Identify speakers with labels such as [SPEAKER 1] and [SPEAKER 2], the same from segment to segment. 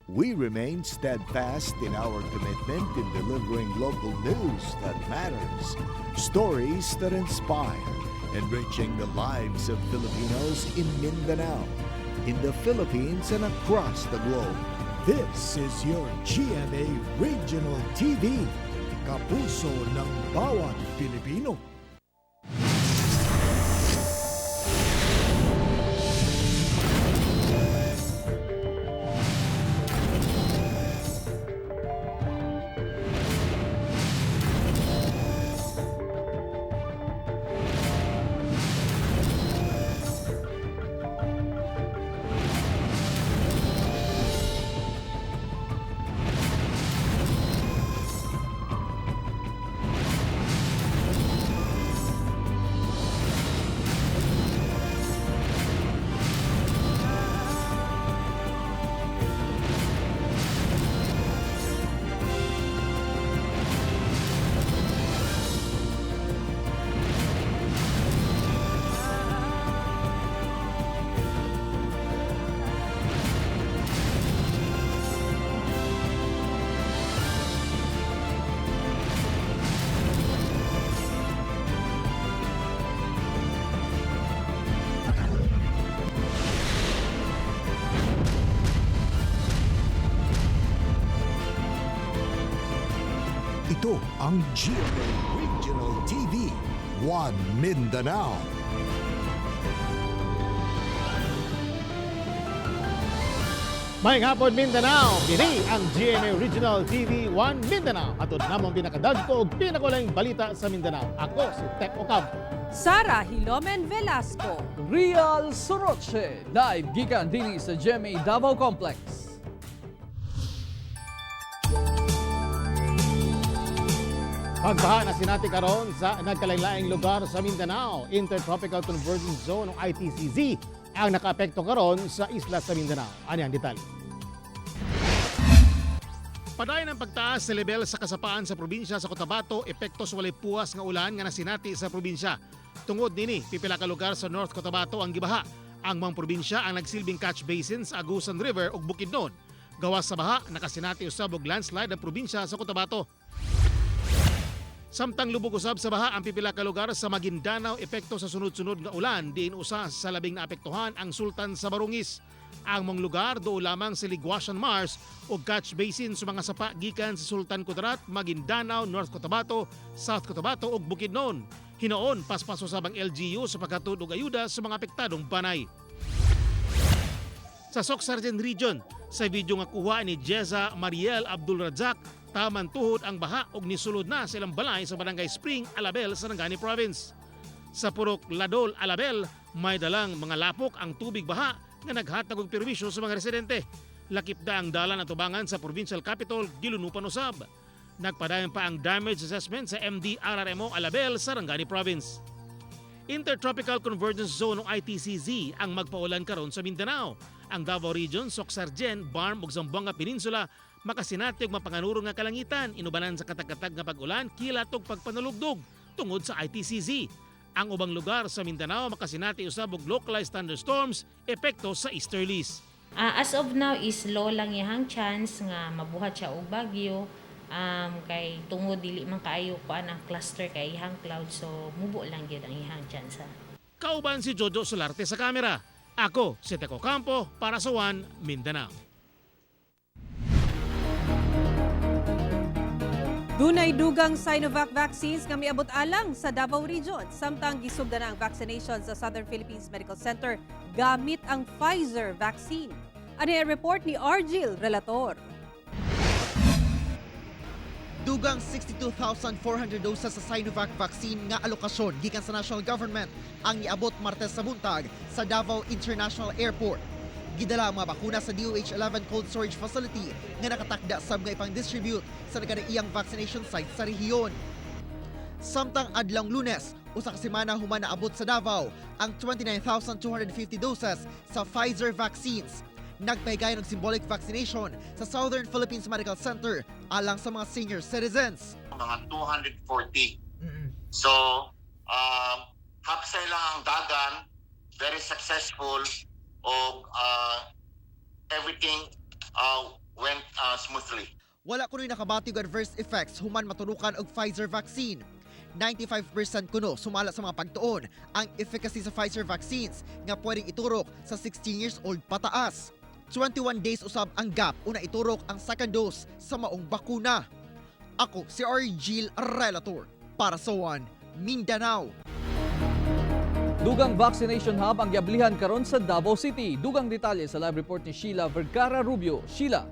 [SPEAKER 1] We remain steadfast in our commitment in delivering local news that matters, stories that inspire, enriching the lives of Filipinos in Mindanao, in the Philippines and across the globe. This is your GMA Regional TV, kapuso ng bawat Pilipino. Ito ang GMA Regional TV, One Mindanao.
[SPEAKER 2] Mayang hapon Mindanao, kini ang GMA Regional TV 1 Mindanao. Atod namang pinakadagko ug pinakulang balita sa Mindanao. Ako si Tep Ocampo.
[SPEAKER 3] Sara Hilomen Velasco.
[SPEAKER 4] Real Soroche, live gikan dinhi sa GMA Davao Complex.
[SPEAKER 2] Pagbaha na sinati karon sa nagkalain-laing lugar sa Mindanao. Intertropical Convergence Zone o ITCZ ang nakaapekto karon sa isla sa Mindanao. Ani ang detalye. Padayon ang pagtaas sa level sa kasapaan sa probinsya sa Cotabato, epektos walay puwas nga ulan nga nasinati sa probinsya. Tungod nini, pipila ka lugar sa North Cotabato ang gibaha. Ang mga probinsya ang nagsilbing catch basins sa Agusan River ug Bukidnon. Gawas sa baha, nakasinati usab og landslide ang probinsya sa Cotabato. Samtang lubog usab sa baha ang pipila ka lugar sa Mindanao, epekto sa sunod-sunod nga ulan, diin usa sa labing naapektuhan ang Sultan sa Barungis. Ang mga lugar do lamang sa Liguasan Mars o catch basin sa mga sapa gikan sa Sultan Kudarat, Mindanao, North Cotabato, South Cotabato ug Bukidnon. Hinoon paspaso sa bang LGU sa paghatod og ayuda sa mga apektadong banay. Sa Socsargen Region, sa video nga kuha ni Jeza Mariel Abdul Razak, taman tuhod ang baha og nisulod na sa ilang balay sa Barangay Spring, Alabel, Sarangani Province. Sa Purok Ladol, Alabel, may dalang mga lapok ang tubig baha nga naghatag og perwisyo sa mga residente. Lakip da ang dalan at tubangan sa Provincial Capital, gilunupan usab. Nagpadayon pa ang damage assessment sa MDRRMO Alabel, Sarangani Province. Intertropical Convergence Zone o ITCZ ang magpaulan karon sa Mindanao. Ang Davao Region, Socsargen, Barm ug Zamboanga Peninsula makasinati og mapanganuro nga kalangitan, inubanan sa katag-katag nga pag-ulan, kilat ug pagpanulugdog tungod sa ITCZ. Ang ubang lugar sa Mindanao makasinati usab og localized thunderstorms epekto sa easterlies.
[SPEAKER 5] As of now is low lang iyang chance nga mabuhat siya og bagyo. Kay tungod dili man kaayo ko ang cluster kay ihang cloud, so mubo lang gyud ang ihang chance.
[SPEAKER 2] Kauban si Jojo Solarte sa kamera. Ako si Teco Campo para sa One Mindanao.
[SPEAKER 3] Dunay dugang Sinovac vaccines nga miabot alang sa Davao Region. Samtang gisugda na ang vaccination sa Southern Philippines Medical Center gamit ang Pfizer vaccine. Ano ang report ni Argil Relator?
[SPEAKER 6] Dugang 62,400 doses sa Sinovac vaccine nga alokasyon gikan sa national government ang niabot Martes sa buntag sa Davao International Airport. Gidala ang mga bakuna sa DOH-11 cold storage facility nga nakatakda sab nga ipang-distribute sa nagkadaiyang vaccination site sa rehiyon. Samtang adlang Lunes, usa ka semana human naabot sa Davao ang 29,250 doses sa Pfizer vaccines. Nagpahigayon ng symbolic vaccination sa Southern Philippines Medical Center alang sa mga senior citizens.
[SPEAKER 7] Mga 240. So, hapsay lang ang dagan, very successful, o everything went smoothly.
[SPEAKER 6] Wala kuno'y nakabatig adverse effects human maturukan og Pfizer vaccine. 95% kuno sumala sa mga pagtuon ang efficacy sa Pfizer vaccines nga pwedeng iturok sa 16 years old pataas. 21 days usab ang gap una iturok ang second dose sa maong bakuna. Ako si Argil Relator para sa One Mindanao.
[SPEAKER 4] Dugang vaccination hub ang giablihan karon sa Davao City. Dugang detalye sa live report ni Sheila Vergara Rubio. Sheila.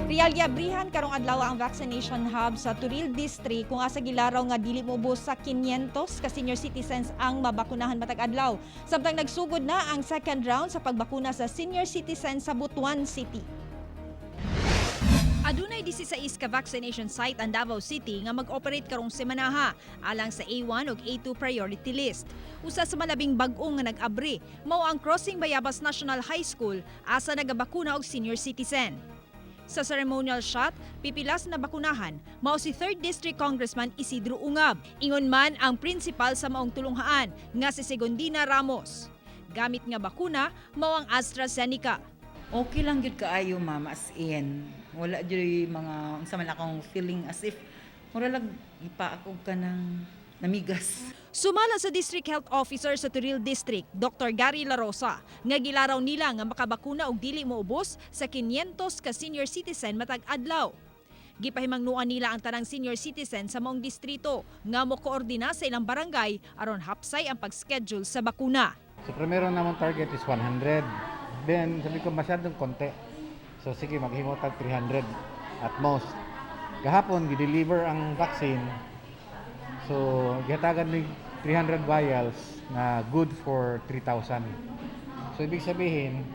[SPEAKER 8] Real giabrihan karong adlawa ang vaccination hub sa Turil District kung asa gilaraw nga dili moubos sa 500 ka senior citizens ang mabakunahan matag adlaw. Samtang nagsugod na ang second round sa pagbakuna sa senior citizens sa Butuan City. Adunay 16 ka vaccination site ang Davao City nga mag-operate karong semanaha alang sa A1 ug A2 priority list. Usa sa malabing bag-o nga nag-abri mao ang Crossing Bayabas National High School asa nagabakuna og senior citizen. Sa ceremonial shot, pipilas na bakunahan mao si 3rd District Congressman Isidro Ungab. Ingon man ang principal sa maong tulunghaan nga si Segundina Ramos. Gamit nga bakuna mao ang AstraZeneca.
[SPEAKER 9] Okay lang gyud kaayo ma'am, as in wala gyud mga unsa man akong feeling as if mura lang ipaakog ka ng namigas.
[SPEAKER 8] Sumala sa District Health Officer sa Turil District, Dr. Gary La Rosa, nga gilaraw nila nga makabakuna og dili moubos sa 500 ka senior citizen matag adlaw. Gipahimangnuan nila ang tanang senior citizen sa maong distrito nga mo-koordina sa ilang barangay aron hapsay ang pag-schedule sa bakuna.
[SPEAKER 10] So primero namang target is 100. Then sabi ko masyadong konti. So sige maghimo tag 300 at most. Gahapon gi-deliver ang vaccine. So gihatagan ni 300 vials na good for 3,000. So ibig sabihin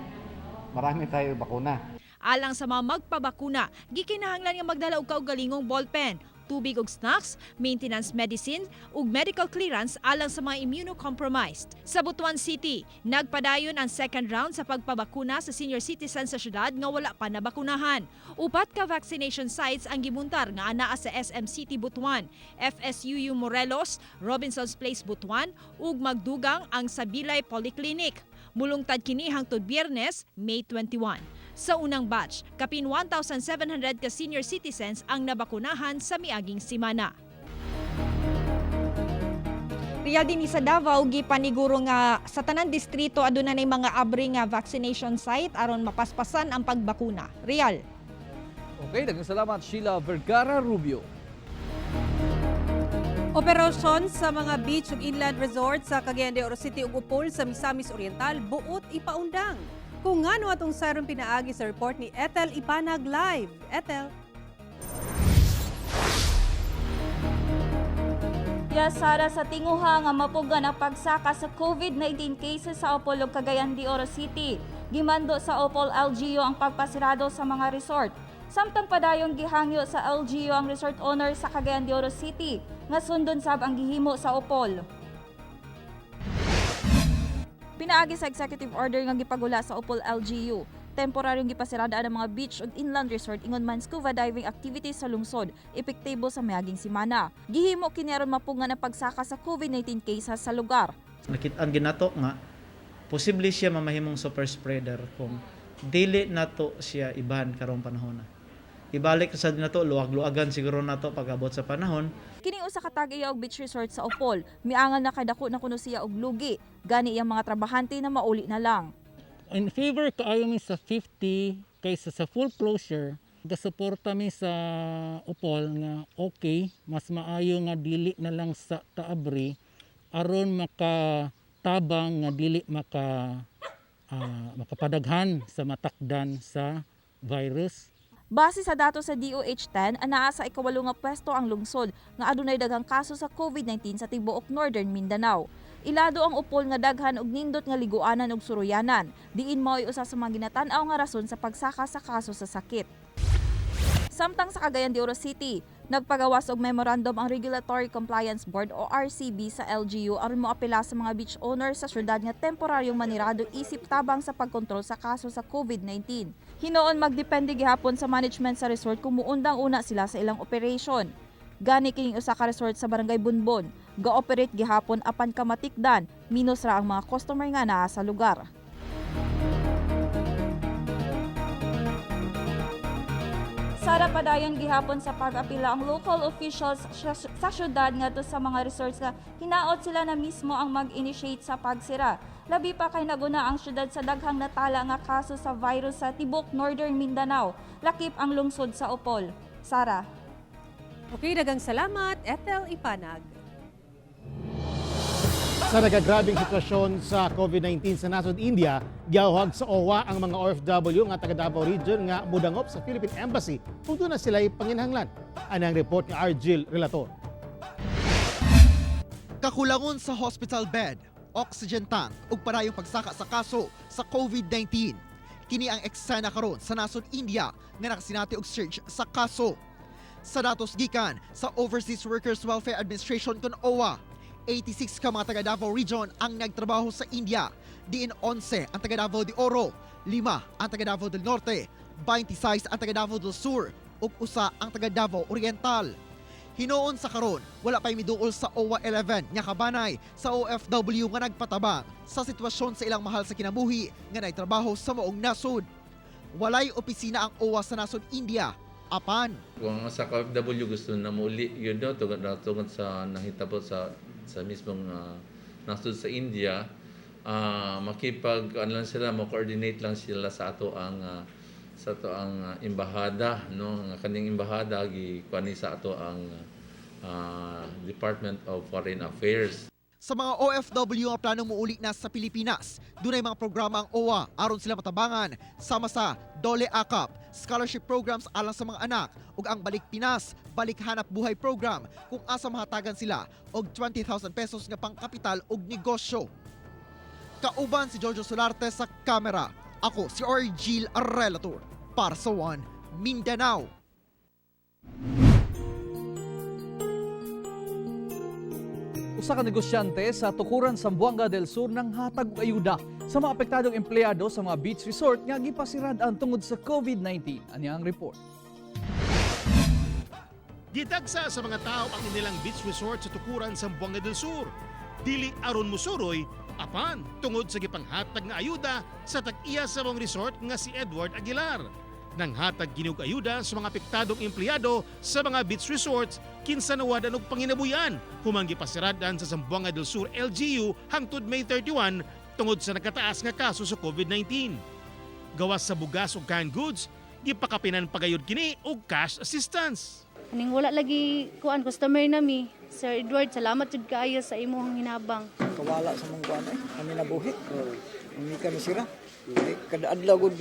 [SPEAKER 10] marami tayo bakuna.
[SPEAKER 8] Alang sa mga magpabakuna, gikinahanglan nga magdala og kaugalingong ballpen, tubig ug snacks, maintenance medicine ug medical clearance alang sa mga immunocompromised. Sa Butuan City, nagpadayon ang second round sa pagpabakuna sa senior citizens sa syudad nga wala pa nabakunahan. Upat ka vaccination sites ang gimuntar nga anaa sa SM City Butuan, FSUU Morelos, Robinson's Place Butuan ug magdugang ang Sabilay Polyclinic. Mulungtad kini hangtod Biyernes, May 21. Sa unang batch, kapin 1,700 ka senior citizens ang nabakunahan sa miaging simana. Real din sa Davao, gipaniguro nga sa tanan distrito aduna nay mga abri nga vaccination site aron mapaspasan ang pagbakuna. Real.
[SPEAKER 4] Okay, daghang salamat Sheila Vergara Rubio.
[SPEAKER 3] Operasyon sa mga beach ug inland resort sa Cagayan de Oro City ug Upol sa Misamis Oriental buot ipaundang. Kung ngano atong sayron pinaagi sa report ni Ethel Ipanag Live. Ethel.
[SPEAKER 11] Sara sa tinguha nga mapugan ang pagsaka sa COVID-19 cases sa Opol ug Cagayan de Oro City. Gimando sa Opol LGU ang pagpasirado sa mga resort. Samtang padayong gihangyo sa LGU ang resort owner sa Cagayan de Oro City nga sundon sab ang gihimo sa Opol. Pinaagi sa executive order nga gipagula sa Opol LGU, temporaryong gipasiradaan ang mga beach ug inland resort ingon man scuba diving activities sa lungsod, epektibo sa miaging simana. Gihimo kini aron mapungan ang pagsaka sa COVID-19 cases sa lugar.
[SPEAKER 12] Nakit-an ginato nga posible siya mamahimong super spreader kung dili nato siya iban karong panahon. Ibalik sa nato luwag-luagan siguro nato pag-abot sa panahon.
[SPEAKER 11] Kini usa ka tag-iya og beach resort sa Opol, miangan na kay dako na kuno siya og lugi, gani iyang mga trabahante na mauli na lang.
[SPEAKER 13] In favor kaayo mi sa 50 kaysa sa full closure. Gasuporta mi sa Opol nga okay, mas maayo nga dili na lang sa taabri aron makatabang nga dili makapadaghan sa matakdan sa virus.
[SPEAKER 11] Base sa datos sa DOH-10, anaa sa ikawalo nga pwesto ang lungsod nga adunay daghang kaso sa COVID-19 sa tibuok Northern Mindanao. Ilado ang Opol nga daghan og nindot nga liguanan ug suruyanan. Diin mao'y usa sa mga ginatan-aw nga rason sa pagsaka sa kaso sa sakit. Samtang sa Cagayan de Oro City, nagpagawas og memorandum ang Regulatory Compliance Board o RCB sa LGU aron moapela sa mga beach owners sa syudad nga temporaryong manirado isip tabang sa pagkontrol sa kaso sa COVID-19. Hinoon magdepende gihapon sa management sa resort kung muundang una sila sa ilang operation. Gani kining usa ka resort sa Barangay Bunbon, ga-operate gihapon apan kamatikdan, minus ra ang mga customer nga naa sa lugar. Sara padayon gihapon sa pag-apila ang local officials sa syudad ngadto sa mga resorts nga hinaot sila na mismo ang mag-initiate sa pagsira. Labi pa kay naguna ang syudad sa daghang natala nga kaso sa virus sa tibok Northern Mindanao. Lakip ang lungsod sa Opol. Sara.
[SPEAKER 3] Okay, daghang salamat, Ethel Ipanag.
[SPEAKER 2] Sa nagagrabing sitwasyon sa COVID-19 sa nasod India, giyawhag sa OWA ang mga OFW nga taga Davao Region nga mudangop sa Philippine Embassy kung doon na sila'y panginhanglan. Ano ang report ni Argil Relator?
[SPEAKER 6] Kakulangon sa hospital bed, oxygen tank ug parayong pagsaka sa kaso sa COVID-19. Kini ang eksena karon sa nasod India nga nakasinati og surge sa kaso. Sa datos gikan sa Overseas Workers Welfare Administration kun OWA, 86 ka mga taga Davao Region ang nagtrabaho sa India. Diin 11 ang taga Davao de Oro, 5 ang taga Davao del Norte, 26 ang taga Davao del Sur, ug usa ang taga Davao Oriental. Hinoon sa karon, wala pay miduol sa OWA 11 nga kabanay sa OFW nga nagpatabang sa sitwasyon sa ilang mahal sa kinabuhi nga nagtrabaho sa maong nasod. Walay opisina ang OWA sa nasod India. Apan,
[SPEAKER 14] kung sa OFW gusto na muli yun daw tungod sa nahitabo sa mismong nasud sa India, makipag-ano lang sila, mo-coordinate lang sila sa ato ang embahada, no, ang kaning embahada gikuani sa ato ang Department of Foreign Affairs.
[SPEAKER 6] Sa mga OFW nga planong muuli na sa Pilipinas, dunay mga programa ang OWA aron sila matabangan sama sa Dole Akap, scholarship programs alang sa mga anak ug ang Balik Pinas, Balik Hanap Buhay program kung asa mahatagan sila og 20,000 pesos nga pangkapital ug negosyo. Kauban si Jojo Solarte sa kamera. Ako si Argil Relator para sa One Mindanao.
[SPEAKER 4] Usa ka negosyante sa tukuran Zamboanga del Sur nang hatag og ayuda sa mga apektadong empleyado sa mga beach resort nga gipasirad-an tungod sa COVID-19. Ania ang report.
[SPEAKER 2] Gidagsa sa mga tao ang inilang beach resort sa tukuran Zamboanga del Sur. Dili aron musuroy, apan tungod sa gipanghatag nga ayuda sa tag-iya sa mga resort nga si Edward Aguilar. Nang hatag ginog ayuda sa mga apektadong empleyado sa mga beach resorts, kinsanawadan og panginabuyan humang gipasiradan sa Zamboanga del Sur LGU hangtod May 31 tungod sa nakataas nga kaso sa COVID-19. Gawas sa bugas ug canned goods, gipakapinan pagayod kini og cash assistance.
[SPEAKER 15] Aning wala lagi kuan customer nami. Sir Edward, salamat jud kaayo sa imong hinabang.
[SPEAKER 16] Kawala sa mong kuan ay kami nabuhi. Hindi kami sira. Kada adlaw gud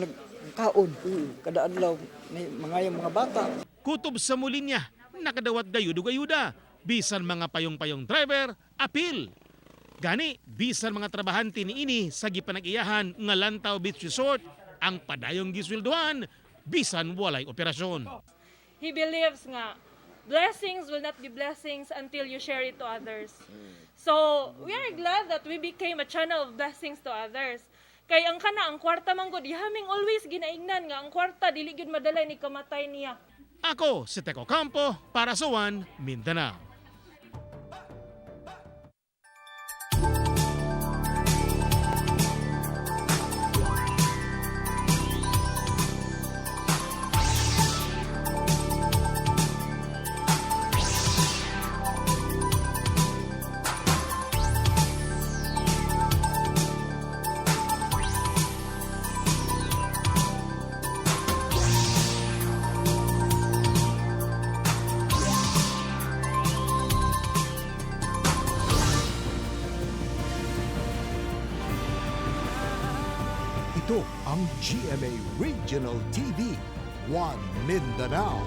[SPEAKER 16] kaon. Kada adlaw may mga bata.
[SPEAKER 2] Kutob sa mulinya, nakadawat gayud og ayuda. Bisan mga payong-payong driver, apil. Gani, bisan mga trabahante niini sa gipanag-iyahan nga Lantaw Beach Resort, ang padayong gisweldohan, bisan walay operasyon.
[SPEAKER 17] He believes nga blessings will not be blessings until you share it to others. So, we are glad that we became a channel of blessings to others. Kay ang kwarta man gud ihaming always ginaingnan nga ang kwarta dili gid madala ni kamatay niya.
[SPEAKER 2] Ako si Teco Campo para sa One Mindanao.
[SPEAKER 1] Ito ang GMA Regional TV, One Mindanao.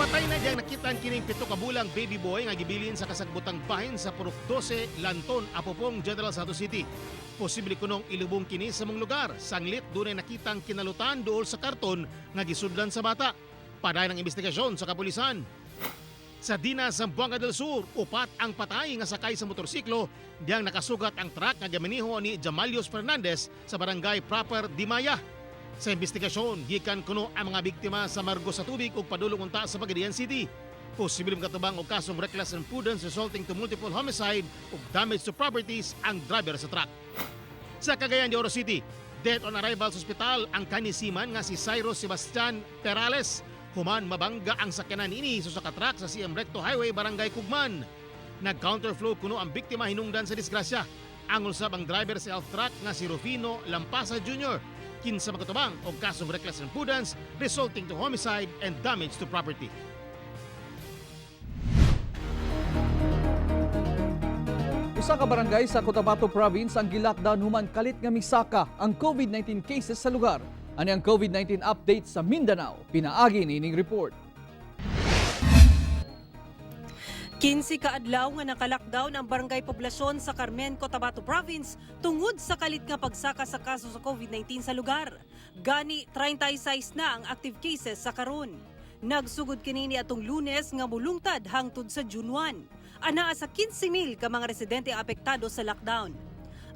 [SPEAKER 2] Patay na diyang nakitaan kining 7 ka bulang baby boy nga gibilin sa kasagbutang bahin sa Purok 12, Lanton, Apopong, General Santos City. Posible kunong ilubong kini sa mong lugar. Sanglit dunay nakitang kinalutan duol sa karton nga gisudlan sa bata. Paday ng investigasyon sa kapulisan. Sa Dina, Zamboanga del Sur, 4 ang patay nga sakay sa motorsiklo diyang nakasugat ang truck nga gamaniho ni Jamalios Fernandez sa barangay Proper Dimaya. Sa investigasyon, gikan kuno ang mga biktima sa margo sa tubig ug padulong unta sa Pagadian City. Posibleng katubang og kasong reckless imprudence resulting to multiple homicide ug damage to properties ang driver sa truck. Sa Cagayan de Oro City, dead on arrival sa ospital ang kanisiman nga si Cyrus Sebastian Perales. Human mabangga ang sakyanan ini sa truck sa CM Recto Highway, Barangay Kugman. Nag-counterflow kuno ang biktima hinungdan sa disgrasya. Ang usab ang driver sa elf truck nga si Rufino Lampasa Jr. Kinsa makatubang og kasong reckless imprudence resulting to homicide and damage to property.
[SPEAKER 4] Usa ka barangay sa Cotabato Province ang gilockdown human kalit nga misaka ang COVID-19 cases sa lugar. Ani ang COVID-19 update sa Mindanao. Pinaagi nining report.
[SPEAKER 3] 15 ka adlaw nga naka-lockdown ang barangay poblasyon sa Carmen, Cotabato Province tungod sa kalit nga pagsaka sa kaso sa COVID-19 sa lugar. Gani 36 na ang active cases sa karon. Nagsugod kinini atong Lunes nga mulungtad hangtod sa June 1. Anaa sa 15,000 ka mga residente apektado sa lockdown.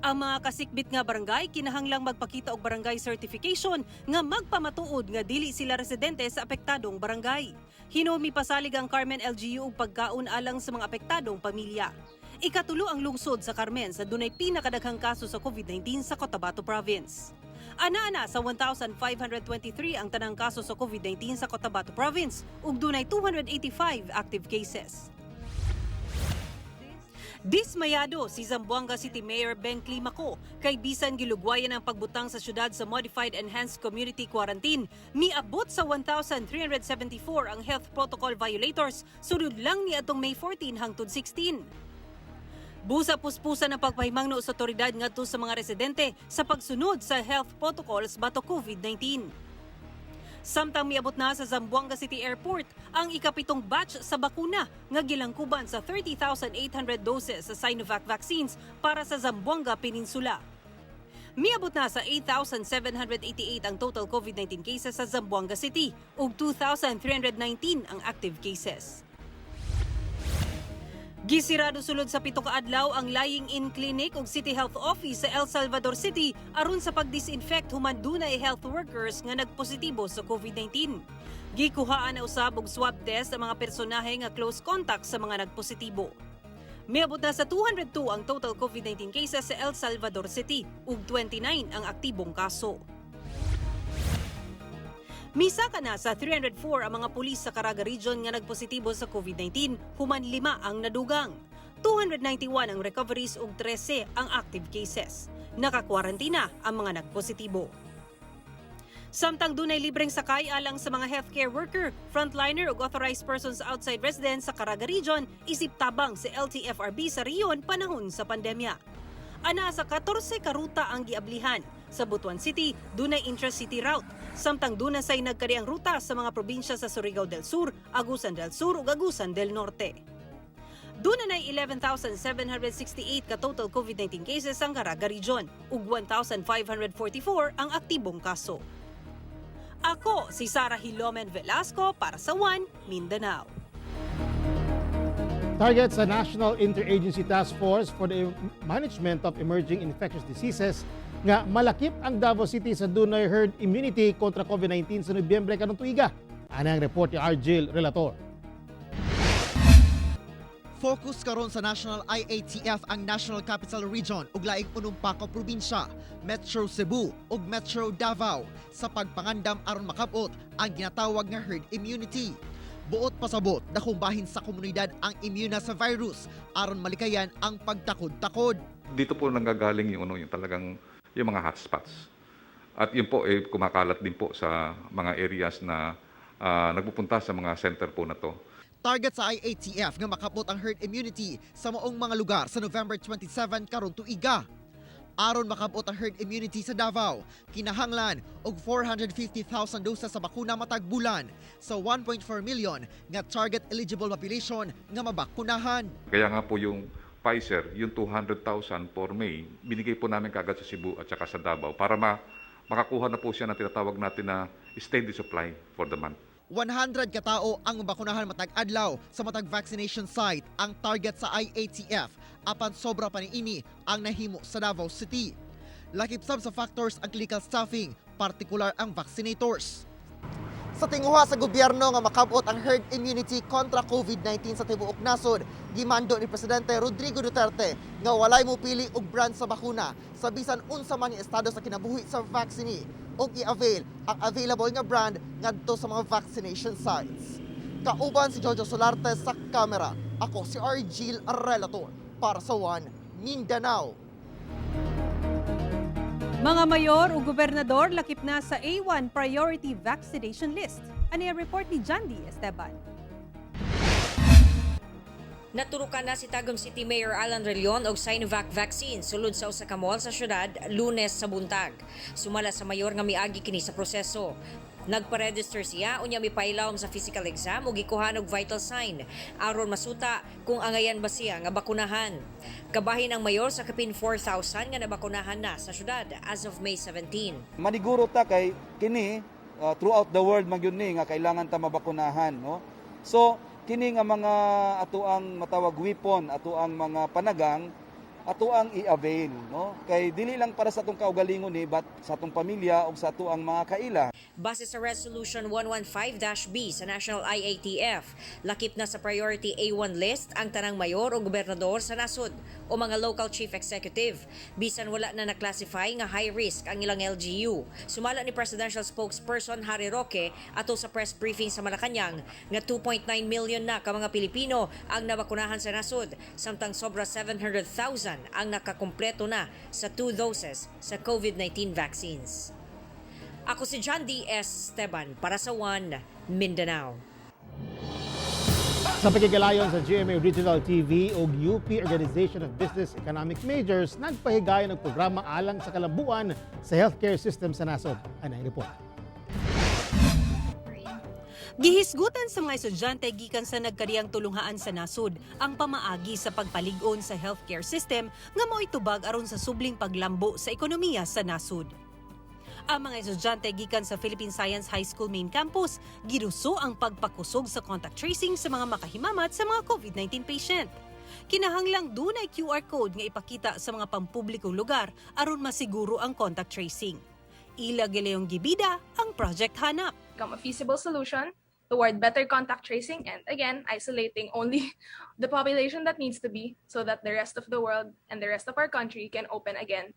[SPEAKER 3] Ang mga kasikbit nga barangay kinahanglang magpakita og barangay certification nga magpamatuod nga dili sila residente sa apektadong barangay. Hinumi pasalig ang Carmen LGU og pagkaon alang sa mga apektadong pamilya. Ikatulo ang lungsod sa Carmen sa dunay pinakadaghang kaso sa COVID-19 sa Cotabato Province. Ana sa 1,523 ang tanang kaso sa COVID-19 sa Cotabato Province ug dunay 285 active cases. Dismayado si Zamboanga City Mayor Ben Climaco kay bisan gilugwayan ang pagbutang sa syudad sa Modified Enhanced Community Quarantine. Miabot sa 1,374 ang health protocol violators, sunod lang ni atong May 14 hangtod 16. Busa puspusan ang pagpahimangno sa otoridad ngadto sa mga residente sa pagsunod sa health protocols batok COVID-19. Samtang miabot na sa Zamboanga City Airport ang ikapitong batch sa bakuna nga gilangkuban sa 30,800 doses sa Sinovac vaccines para sa Zamboanga Peninsula. Miabot na sa 8,788 ang total COVID-19 cases sa Zamboanga City ug 2,319 ang active cases. Gisirado sulod sa 7 ka adlaw ang lying-in clinic ug City Health Office sa El Salvador City aron sa pagdisinfect human dunay health workers nga nagpositibo sa COVID-19. Gikuhaan na usab og swab test ang mga personahe nga close contact sa mga nagpositibo. Miabot na sa 202 ang total COVID-19 cases sa El Salvador City ug 29 ang aktibong kaso. Misaka na sa 304 ang mga pulis sa Caraga Region nga nagpositibo sa COVID-19, human 5 ang nadugang. 291 ang recoveries ug 13 ang active cases. Nakakwarantina ang mga nagpositibo. Samtang dunay libreng sakay alang sa mga healthcare worker, frontliner ug authorized persons outside residence sa Caraga Region, isip tabang sa LTFRB sa riyon panahon sa pandemya. Ana sa 14 ka ruta ang giablihan. Sa Butuan City, dunay intra-city route. Samtang dunay say nagkariang ruta sa mga probinsya sa Surigao del Sur, Agusan del Sur ug Agusan del Norte. Dunay 11,768 ka total COVID-19 cases ang Caraga Region ug 1,544 ang aktibong kaso. Ako si Sara Hilomen Velasco para sa One Mindanao.
[SPEAKER 18] Target sa National Interagency Task Force for the Management of Emerging Infectious Diseases nga malakip ang Davao City sa dunay herd immunity kontra COVID-19 sa Nobyembre kanong tuiga. Ana ang report ni Argel Relator.
[SPEAKER 6] Focus karon sa National IATF ang National Capital Region ug laing 8 pa ka probinsya, Metro Cebu ug Metro Davao sa pagpangandam aron makabot ang ginatawag nga herd immunity. Buot pasabot dakong bahin sa komunidad ang immune sa virus aron malikayan ang pagtakod-takod.
[SPEAKER 19] Dito po nanggagaling yung talagang yung mga hotspots. At yun po kumakalat din po sa mga areas na nagpupunta sa mga center po na to.
[SPEAKER 6] Target sa IATF nga makabot ang herd immunity sa maong mga lugar sa November 27 karon tuiga. Aron makabot ang herd immunity sa Davao, kinahanglan og 450,000 doses sa bakuna matag bulan sa 1.4 million nga target eligible population nga mabakunahan.
[SPEAKER 19] Kaya nga po yung Pfizer, yung 200,000 for May, binigay po namin kagad sa Cebu at saka sa Davao para makakuha na po siya ng tinatawag natin na steady supply for the month.
[SPEAKER 6] 100 katao ang mabakunahan matag adlaw sa matag vaccination site ang target sa IATF apan sobra pa niini ang nahimo sa Davao City. Lakip sab sa factors ang clinical staffing, partikular ang vaccinators. Sa tinguha sa gobyerno nga makabot ang herd immunity kontra COVID-19 sa tibuok nasod, gimando ni Presidente Rodrigo Duterte nga walay mopili og brand sa bakuna sa bisan unsa man nga estado sa kinabuhi sa vaccine ug i-avail ang available nga brand ngadto sa mga vaccination sites. Kauban si Jojo Solarte sa kamera. Ako si Argil Relator para sa One Mindanao.
[SPEAKER 3] Mga mayor o gobernador lakip na sa A1 priority vaccination list. Ano yung report ni Jandy Esteban?
[SPEAKER 20] Naturukan na si Tagum City Mayor Alan Relion og Sinovac vaccine sulod sa usa ka mall sa syudad Lunes sa buntag. Sumala sa mayor nga miagi kini sa proseso. Nagpa-register siya unya mipailawom sa physical exam ug gikuha og vital sign aron masuta kung angayan ba siya nga bakunahan. Kabahin ang mayor sa kapin 4,000 nga nabakunahan na sa syudad as of May 17.
[SPEAKER 21] Maniguro ta kay kini throughout the world magyud ni nga kailangan ta mabakunahan, no? So kini nga mga atuang matawag weapon, atuang mga panagang atuang i-avail, no? Kay dili lang para sa atong kaugalingon ni but sa atong pamilya ug sa atuang mga kaila.
[SPEAKER 20] Base sa Resolution 115-B sa National IATF, lakip na sa Priority A1 list ang tanang mayor o gobernador sa nasod o mga local chief executive. Bisan wala na na-classify nga high risk ang ilang LGU. Sumala ni Presidential Spokesperson Harry Roque ato sa press briefing sa Malacanang nga 2.9 million na ka mga Pilipino ang nabakunahan sa nasod, samtang sobra 700,000 ang nakakumpleto na sa 2 doses sa COVID-19 vaccines. Ako si John D. Esteban para sa One Mindanao.
[SPEAKER 18] Sa pagkigalayon sa GMA Regional TV o UP Organization of Business Economic Majors, nagpahigayon ng programa alang sa kalambuan sa healthcare system sa nasod. Anay report.
[SPEAKER 3] Gihisgutan sa mga estudyante gikan sa nagkariyang tulunghaan sa nasud ang pamaagi sa pagpalig-on sa healthcare system nga mao'y tubag aron sa subling paglambo sa ekonomiya sa nasud. Ang mga estudyante gikan sa Philippine Science High School main campus giruso ang pagpakusog sa contact tracing sa mga makahimamat sa mga COVID-19 patient. Kinahanglang dunay QR code nga ipakita sa mga pampublikong lugar aron masiguro ang contact tracing. Ila gilayong gibida ang Project Hanap.
[SPEAKER 22] A feasible solution toward better contact tracing and again isolating only the population that needs to be so that the rest of the world and the rest of our country can open again.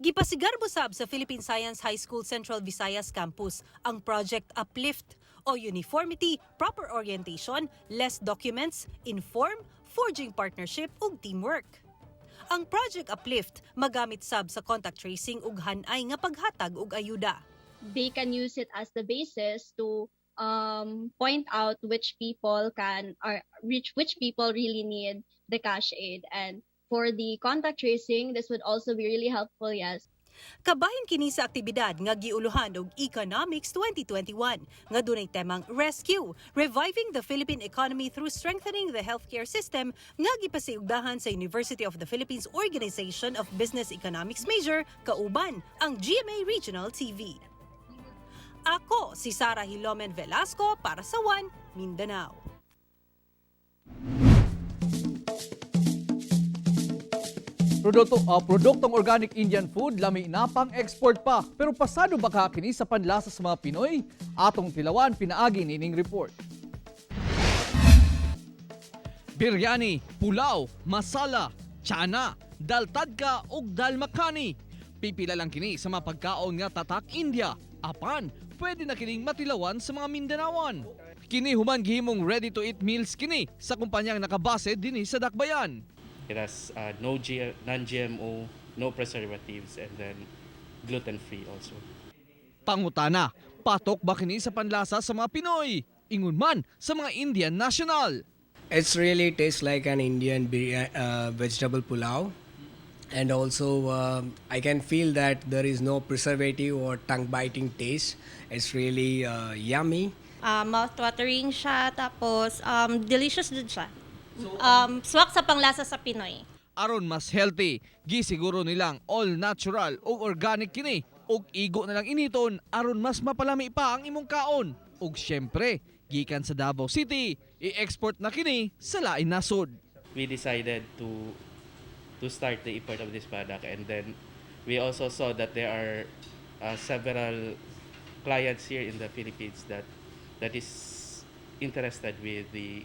[SPEAKER 3] Gipasigarbo sab sa Philippine Science High School Central Visayas Campus ang Project Uplift o Uniformity, Proper Orientation, Less Documents, Inform, Forging Partnership ug Teamwork. Ang Project Uplift magamit sab sa contact tracing ug hanay nga paghatag og ayuda.
[SPEAKER 23] They can use it as the basis to point out which people which people really need the cash aid, and for the contact tracing this would also be really helpful. Yes.
[SPEAKER 3] Kabahin kini sa aktibidad nga giuluhan og Economics 2021 nga dunay temang Rescue, Reviving the Philippine Economy through Strengthening the Healthcare System nga gipasiugdahan sa University of the Philippines Organization of Business Economics Major kauban ang GMA Regional TV. Ako si Sara Hilomen Velasco para sa One Mindanao.
[SPEAKER 4] Produktong organic Indian food lami na pang export pa, pero pasado ba ka kini sa panlasa sa mga Pinoy? Atong tilawan pinaagi nining report. Biryani, pulaw, masala, tsana, dal tadka ug dal makhani. Pipila lang kini sa mga pagkaon nga tatak India. Apan, pwede na kining matilawan sa mga Mindanawan. Kini human gihimong ready to eat meals kini sa kumpanyang nakabase dinhi sa Dakbayan.
[SPEAKER 24] It has non-GMO, no preservatives, and then gluten-free also.
[SPEAKER 4] Pangutana, patok ba kini sa panlasa sa mga Pinoy? Ingon man sa mga Indian national.
[SPEAKER 25] It's really tastes like an Indian vegetable pulao. And also, I can feel that there is no preservative or tongue-biting taste. It's really yummy.
[SPEAKER 26] Mouth-watering siya, tapos delicious din siya. Swak sa panglasa sa Pinoy.
[SPEAKER 4] Aron mas healthy, gisiguro nilang all natural o organic kini ug igo na lang initon aron mas mapalami pa ang imong kaon. Ug syempre, gikan sa Davao City, i-export na kini sa lain nasod.
[SPEAKER 24] We decided to start the import of this product, and then we also saw that there are several clients here in the Philippines that that is interested with the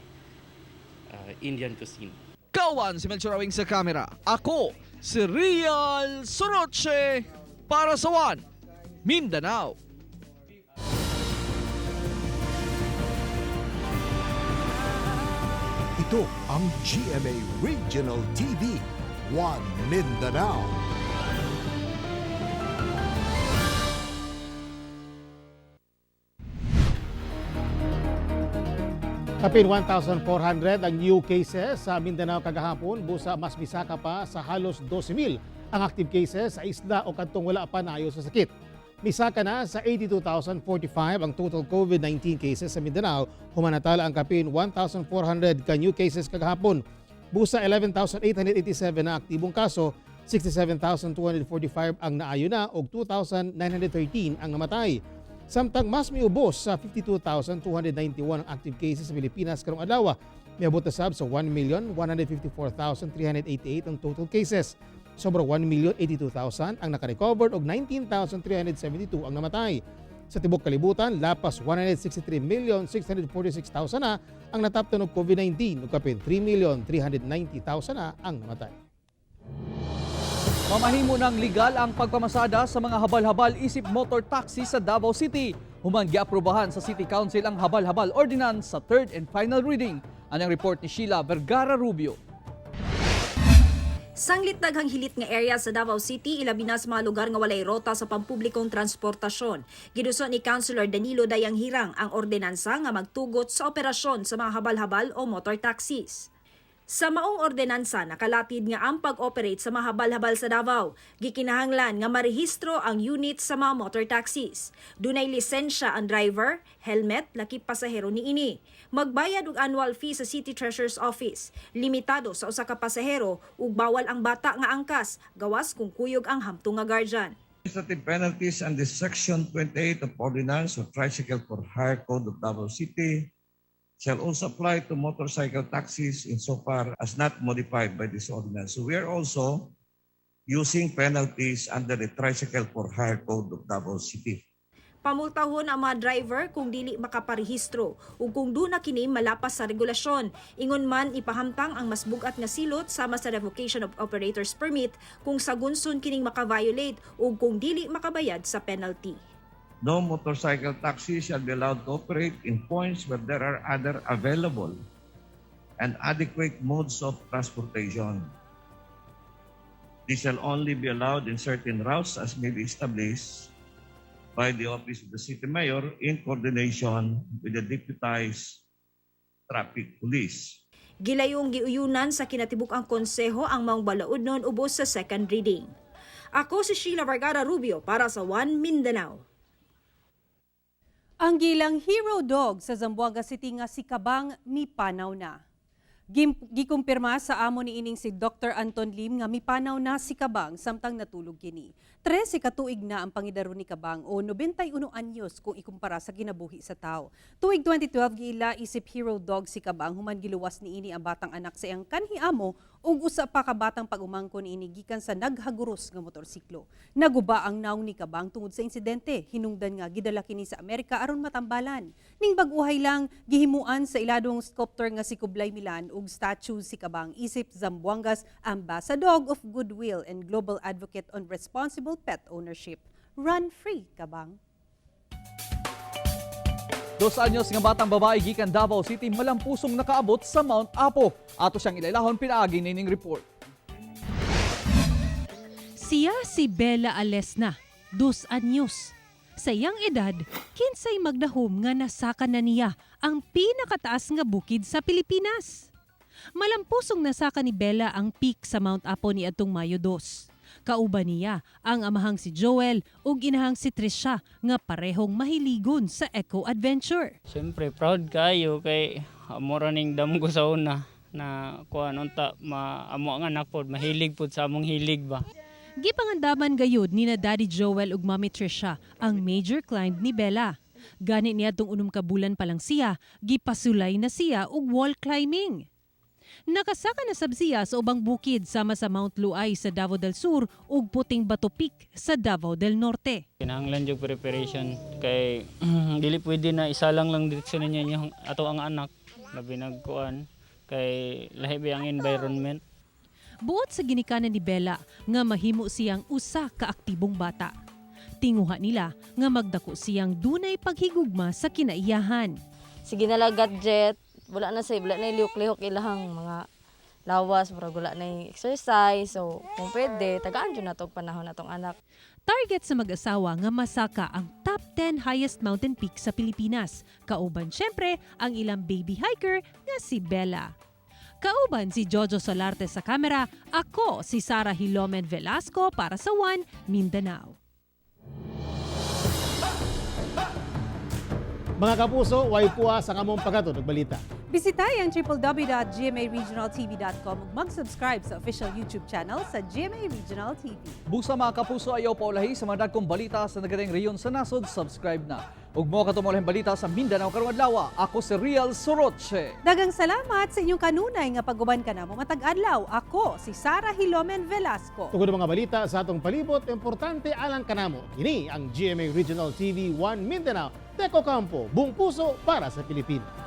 [SPEAKER 24] Indian cuisine.
[SPEAKER 4] Kawan si Melchor Awing sa kamera. Ako, si Real Soroche para sa One Mindanao.
[SPEAKER 1] Ito ang GMA Regional TV, One Mindanao.
[SPEAKER 18] Kapin 1,400 ang new cases sa Mindanao kagahapon, busa mas bisaka pa sa halos 12,000 ang active cases sa isla o kantong wala pa naayos sa sakit. Misaka na sa 82,045 ang total COVID-19 cases sa Mindanao, humanatala ang kapin 1,400 ka new cases kagahapon. Busa 11,887 na aktibong kaso, 67,245 ang naayo na o 2,913 ang namatay. Samtang mas miubos sa 52,291 ang active cases sa Pilipinas karong adlaw. Miabot na sab sa 1,154,388 ang total cases. Sobra 1,082,000 ang nakarecovered o 19,372 ang namatay. Sa tibok kalibutan, lapas 163,646,000 na ang nataptan og COVID-19 ug kapin 3,390,000 na ang namatay.
[SPEAKER 4] Mamahimo ng legal ang pagpamasada sa mga habal-habal isip motor taxi sa Davao City. Human giaprobahan sa City Council ang habal-habal ordinance sa third and final reading. Anong report ni Sheila Vergara Rubio.
[SPEAKER 5] Sanglit daghang hilit nga area sa Davao City, ilabi na sa mga lugar nga walay rota sa pampublikong transportasyon. Giduso ni Councilor Danilo Dayang Hirang ang ordinansa nga magtugot sa operasyon sa mga habal-habal o motor taxis. Sa maong ordinansa, nakalatid nga ang pag-operate sa mga habal-habal sa Davao. Gikinahanglan nga marehistro ang unit sa mga motor taxis. Dunay lisensya ang driver, helmet, lakip pasahero niini. Magbayad og annual fee sa City Treasurer's Office. Limitado sa usa ka pasahero ug bawal ang bata nga angkas, gawas kung kuyog ang hamtong nga guardian.
[SPEAKER 7] Administrative penalties under Section 28 of Ordinance of Tricycle for Hire Code of Davao City shall also apply to motorcycle taxis insofar as not modified by this ordinance. So we are also using penalties under the Tricycle for Hire Code of Davao City.
[SPEAKER 5] Pamultahon ang mga driver kung dili makaparehistro ug kung duna kini malapas sa regulasyon. Ingon man ipahamtang ang mas bugat nga silot sama sa revocation of operator's permit kung sagunson kining makaviolate ug kung dili makabayad sa penalty.
[SPEAKER 7] No motorcycle taxi shall be allowed to operate in points where there are other available and adequate modes of transportation. This shall only be allowed in certain routes as may be established by the Office of the City Mayor in coordination with the deputized traffic police.
[SPEAKER 5] Gilayong giuyunan sa kinatibuk-ang konseho ang maong balaudnon ubos sa second reading. Ako si Sheila Vergara Rubio para sa One Mindanao.
[SPEAKER 3] Ang gilang hero dog sa Zamboanga City nga si Kabang mipanaw na. Gikumpirma sa amo ni ining si Dr. Anton Lim nga mipanaw na si Kabang samtang natulog kini. 13 katuig na ang pangidaro ni Kabang o 91 anyos kung ikumpara sa ginabuhi sa tao. Tuig 2012 giila isip hero dog si Kabang human giluwas ni ini ang batang anak sa iyang kanhi amo ug usa pa ka batang pag-umangkon ini gikan sa naghaguros nga motorsiklo. Naguba ang naong ni Kabang tungod sa insidente, hinungdan nga gidala kini sa Amerika aron matambalan. Ning bag-uhay lang gihimuan sa iladong sculptor nga si Kublay Milan ug statue si Kabang isip Zamboanga's Ambassador of Goodwill and Global Advocate on Responsible Pet Ownership. Run free, Kabang.
[SPEAKER 4] 2 anyos nga batang babae gikan Davao City malampusong nakaabot sa Mount Apo. Ato siyang ilailahon pinaagi nining report.
[SPEAKER 8] Siya si Bella Alesna, 2 anyos. Sa iyang edad, kinsay magdahom nga nasaka na niya ang pinakataas nga bukid sa Pilipinas. Malampusong nasaka ni Bella ang peak sa Mount Apo ni atong Mayo 2. Kauban niya ang amahang si Joel ug inahang si Trisha nga parehong mahiligon sa eco adventure.
[SPEAKER 9] Siyempre proud kayo kay amo ning damgo sa una na kuan unta amo ang anak pod mahilig pod sa among hilig ba.
[SPEAKER 8] Gipangandaman gayud ni na Daddy Joel ug Mommy Trisha ang major client ni Bella. Gani niya tong 6 ka bulan pa lang siya, gipasulay na siya og wall climbing. Nakasaka na sabsiya sa ubang bukid sama sa Mount Luay sa Davao del Sur ug Puting Bato Peak sa Davao del Norte.
[SPEAKER 9] Kinahanglan yung preparation kay dili pwede na isa lang direksyon niya yung ato ang anak labi nagkuan kay lahi ba ang environment.
[SPEAKER 8] Buot sa ginikanan ni Bella nga mahimo siyang usa ka aktibong bata. Tinguha nila nga magdako siyang dunay paghigugma sa kinaiyahan.
[SPEAKER 10] Sige na lang gadget, wala na lihok-lihok ilahang mga lawas, wala na exercise. So kung pwede, tagaan dyan na itong panahon na itong anak.
[SPEAKER 8] Target sa mag-asawa nga masaka ang top 10 highest mountain peak sa Pilipinas. Kauban syempre ang ilang baby hiker nga si Bella. Kauban si Jojo Solarte sa kamera, ako si Sara Hilomen Velasco para sa One Mindanao.
[SPEAKER 18] Mga kapuso, way puwa sa kamong pagkatod balita.
[SPEAKER 3] Bisitay ang www.gmaregionaltv.com ug mag-subscribe sa official YouTube channel sa GMA Regional TV.
[SPEAKER 4] Busa mga kapuso, ayaw paulahi sa mga dagkong balita sa nagaring reyon sa nasod, subscribe na. Ug mo katumulahing balita sa Mindanao karong adlaw, ako si Real Soroche.
[SPEAKER 3] Dagang salamat sa inyong kanunay nga pag-uban ka na mo matag adlaw. Ako si Sara Hilomen Velasco.
[SPEAKER 18] Tugod mga balita sa atong palibot, importante alang kanamo. Kini ang GMA Regional TV 1 Mindanao. Teko Campo, buong puso para sa Pilipinas.